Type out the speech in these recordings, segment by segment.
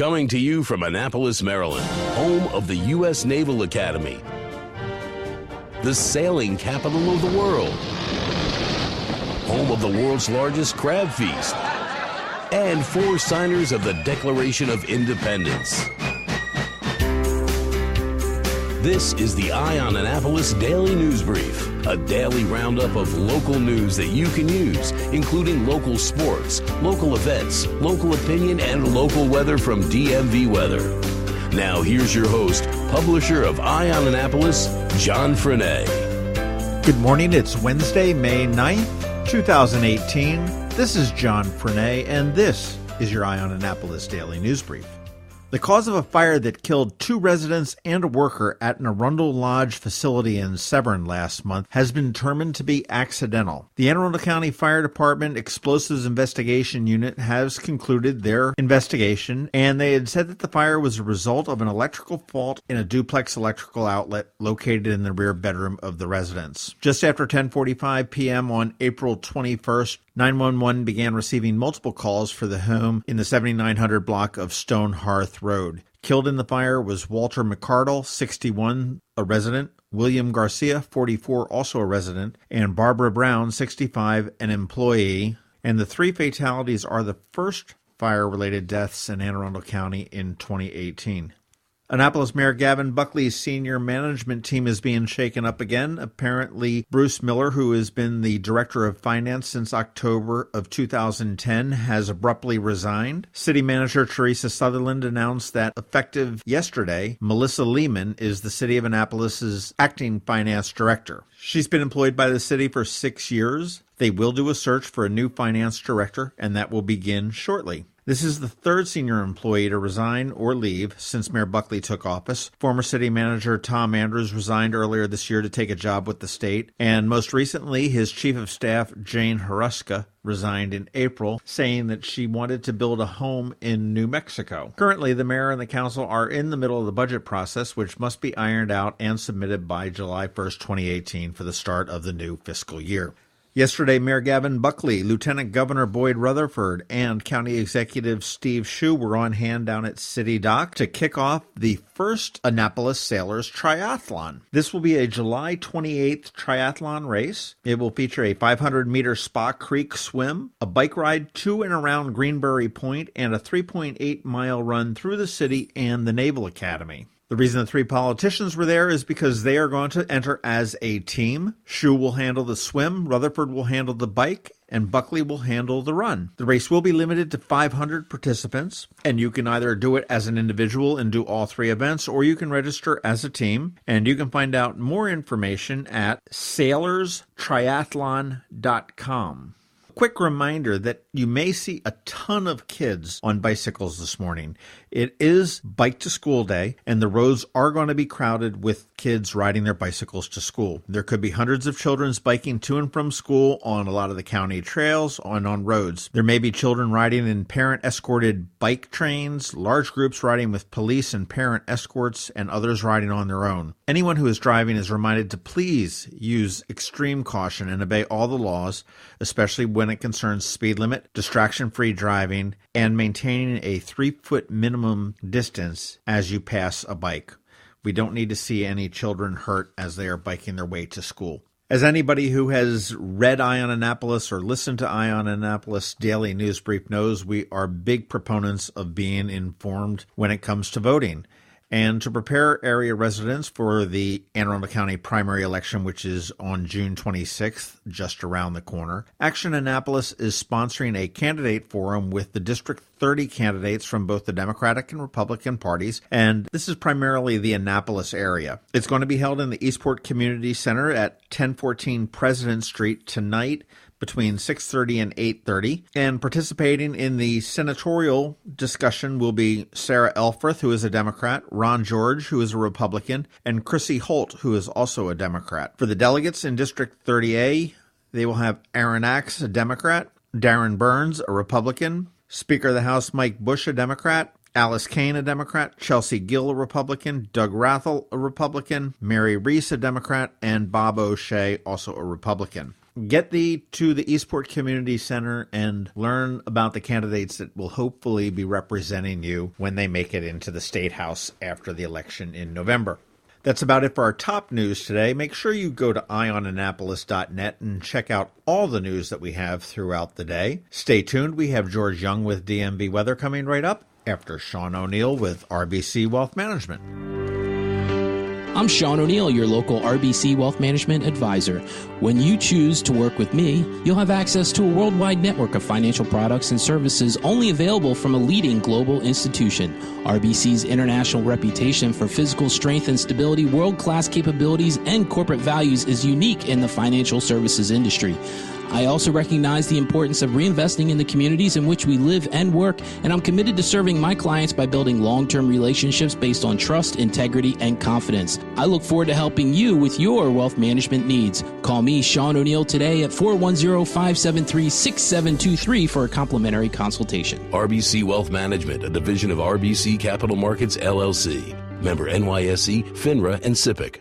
Coming to you from Annapolis, Maryland, home of the U.S. Naval Academy, the sailing capital of the world, home of the world's largest crab feast, and 4 signers of the Declaration of Independence. This is the Eye on Annapolis Daily News Brief, a daily roundup of local news that you can use, including local sports, local events, local opinion, and local weather from DMV Weather. Now here's your host, publisher of Eye on Annapolis, John Frenaye. Good morning. It's Wednesday, May 9th, 2018. This is John Frenaye, and this is your Eye on Annapolis Daily News Brief. The cause of a fire that killed 2 residents and a worker at an Arundel Lodge facility in Severn last month has been determined to be accidental. The Anne Arundel County Fire Department Explosives Investigation Unit has concluded their investigation, and they had said that the fire was a result of an electrical fault in a duplex electrical outlet located in the rear bedroom of the residence. Just after 10:45 p.m. on April 21st, 911 began receiving multiple calls for the home in the 7900 block of Stone Hearth Road. Killed in the fire was Walter McCardle, 61, a resident, William Garcia, 44, also a resident, and Barbara Brown, 65, an employee. And the 3 fatalities are the first fire-related deaths in Anne Arundel County in 2018. Annapolis Mayor Gavin Buckley's senior management team is being shaken up again. Apparently, Bruce Miller, who has been the director of finance since October of 2010, has abruptly resigned. City manager Teresa Sutherland announced that effective yesterday, Melissa Lehman is the City of Annapolis's acting finance director. She's been employed by the city for 6 years. They will do a search for a new finance director, and that will begin shortly. This is the 3rd senior employee to resign or leave since Mayor Buckley took office. Former city manager Tom Andrews resigned earlier this year to take a job with the state, and most recently his chief of staff Jane Haruska resigned in April, saying that she wanted to build a home in New Mexico. Currently, the mayor and the council are in the middle of the budget process, which must be ironed out and submitted by July 1st, 2018 for the start of the new fiscal year. Yesterday, Mayor Gavin Buckley, Lieutenant Governor Boyd Rutherford, and County Executive Steve Schuh were on hand down at City Dock to kick off the first Annapolis Sailors Triathlon. This will be a July 28th triathlon race. It will feature a 500-meter Spa Creek swim, a bike ride to and around Greenberry Point, and a 3.8-mile run through the city and the Naval Academy. The reason the 3 politicians were there is because they are going to enter as a team. Schuh will handle the swim, Rutherford will handle the bike, and Buckley will handle the run. The race will be limited to 500 participants, and you can either do it as an individual and do all 3 events, or you can register as a team, and you can find out more information at sailorstriathlon.com. Quick reminder that you may see a ton of kids on bicycles this morning. It is Bike to School Day, and the roads are going to be crowded with kids riding their bicycles to school. There could be hundreds of children biking to and from school on a lot of the county trails and on roads. There may be children riding in parent-escorted bike trains, large groups riding with police and parent escorts, and others riding on their own. Anyone who is driving is reminded to please use extreme caution and obey all the laws, especially when it concerns speed limit, distraction-free driving, and maintaining a 3-foot minimum distance as you pass a bike. We don't need to see any children hurt as they are biking their way to school. As anybody who has read Eye on Annapolis or listened to Eye on Annapolis Daily News Brief knows, we are big proponents of being informed when it comes to voting. And to prepare area residents for the Anne Arundel County primary election, which is on June 26th, just around the corner, Action Annapolis is sponsoring a candidate forum with the District 30 candidates from both the Democratic and Republican parties, and this is primarily the Annapolis area. It's going to be held in the Eastport Community Center at 1014 President Street tonight, between 6:30 and 8:30, and participating in the senatorial discussion will be Sarah Elfreth, who is a Democrat, Ron George, who is a Republican, and Chrissy Holt, who is also a Democrat. For the delegates in District 30A, they will have Aaron Axe, a Democrat, Darren Burns, a Republican, Speaker of the House Mike Bush, a Democrat, Alice Kane, a Democrat, Chelsea Gill, a Republican, Doug Rathel, a Republican, Mary Reese, a Democrat, and Bob O'Shea, also a Republican. Get thee to the Eastport Community Center and learn about the candidates that will hopefully be representing you when they make it into the State House after the election in November. That's about it for our top news today. Make sure you go to eyeonannapolis.net and check out all the news that we have throughout the day. Stay tuned. We have George Young with DMV Weather coming right up after Sean ONeill with RBC Wealth Management. I'm Sean ONeill, your local RBC Wealth Management advisor. When you choose to work with me, you'll have access to a worldwide network of financial products and services only available from a leading global institution. RBC's international reputation for physical strength and stability, world-class capabilities, and corporate values is unique in the financial services industry. I also recognize the importance of reinvesting in the communities in which we live and work, and I'm committed to serving my clients by building long-term relationships based on trust, integrity, and confidence. I look forward to helping you with your wealth management needs. Call me, Sean ONeill, today at 410-573-6723 for a complimentary consultation. RBC Wealth Management, a division of RBC Capital Markets, LLC. Member NYSE, FINRA, and SIPC.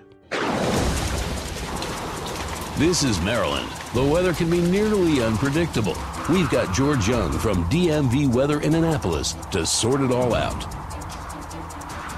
This is Maryland. The weather can be nearly unpredictable. We've got George Young from DMV Weather in Annapolis to sort it all out.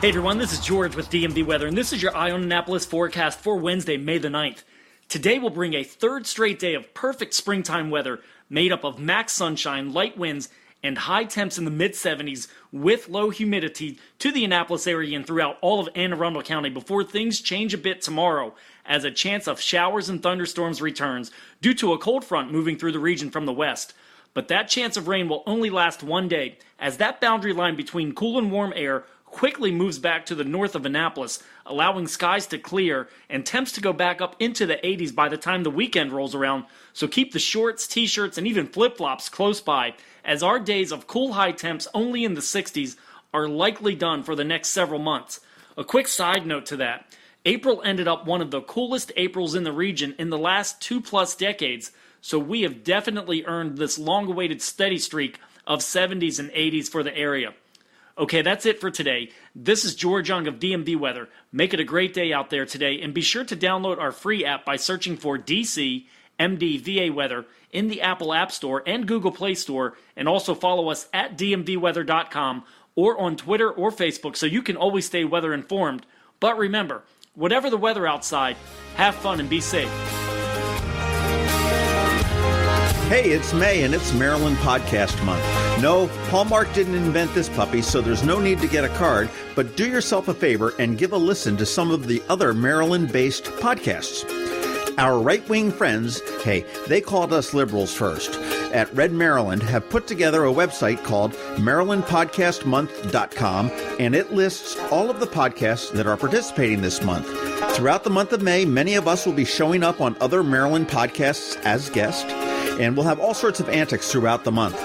Hey everyone, this is George with DMV Weather, and this is your Eye on Annapolis forecast for Wednesday, May the 9th. Today will bring a third straight day of perfect springtime weather made up of max sunshine, light winds, and high temps in the mid-70s with low humidity to the Annapolis area and throughout all of Anne Arundel County before things change a bit tomorrow as a chance of showers and thunderstorms returns due to a cold front moving through the region from the west. But that chance of rain will only last one day as that boundary line between cool and warm air quickly moves back to the north of Annapolis, allowing skies to clear and temps to go back up into the 80s by the time the weekend rolls around. So keep the shorts, t-shirts, and even flip-flops close by, as our days of cool high temps only in the 60s are likely done for the next several months. A quick side note to that, April ended up one of the coolest Aprils in the region in the last 2+ decades, so we have definitely earned this long-awaited steady streak of 70s and 80s for the area. Okay, that's it for today. This is George Young of DMV Weather. Make it a great day out there today, and be sure to download our free app by searching for DC MDVA Weather in the Apple App Store and Google Play Store, and also follow us at dmvweather.com or on Twitter or Facebook so you can always stay weather informed. But remember, whatever the weather outside, have fun and be safe. Hey, it's May and it's Maryland Podcast Month. No, Hallmark didn't invent this puppy, so there's no need to get a card, but do yourself a favor and give a listen to some of the other Maryland-based podcasts. Our right-wing friends, hey, they called us liberals first, at Red Maryland have put together a website called MarylandPodcastMonth.com, and it lists all of the podcasts that are participating this month. Throughout the month of May, many of us will be showing up on other Maryland podcasts as guests, and we'll have all sorts of antics throughout the month.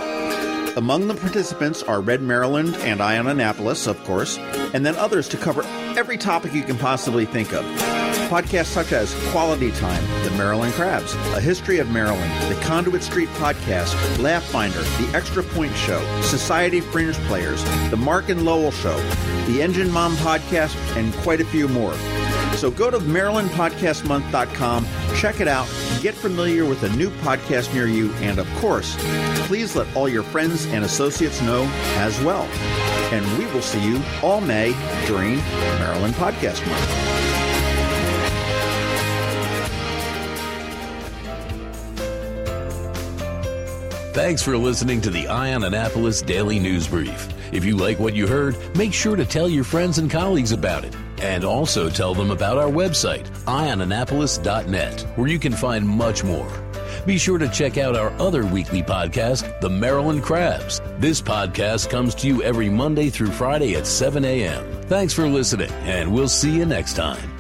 Among the participants are Red Maryland and Eye on Annapolis, of course, and then others to cover every topic you can possibly think of. Podcasts such as Quality Time, The Maryland Crabs, A History of Maryland, The Conduit Street Podcast, Laugh Finder, The Extra Point Show, Society Fringe Players, The Mark and Lowell Show, The Engine Mom Podcast, and quite a few more. So go to MarylandPodcastMonth.com, check it out, get familiar with a new podcast near you, and of course, please let all your friends and associates know as well. And we will see you all May during Maryland Podcast Month. Thanks for listening to the Eye on Annapolis Daily News Brief. If you like what you heard, make sure to tell your friends and colleagues about it. And also tell them about our website, eyeonannapolis.net, where you can find much more. Be sure to check out our other weekly podcast, The Maryland Crabs. This podcast comes to you every Monday through Friday at 7 a.m. Thanks for listening, and we'll see you next time.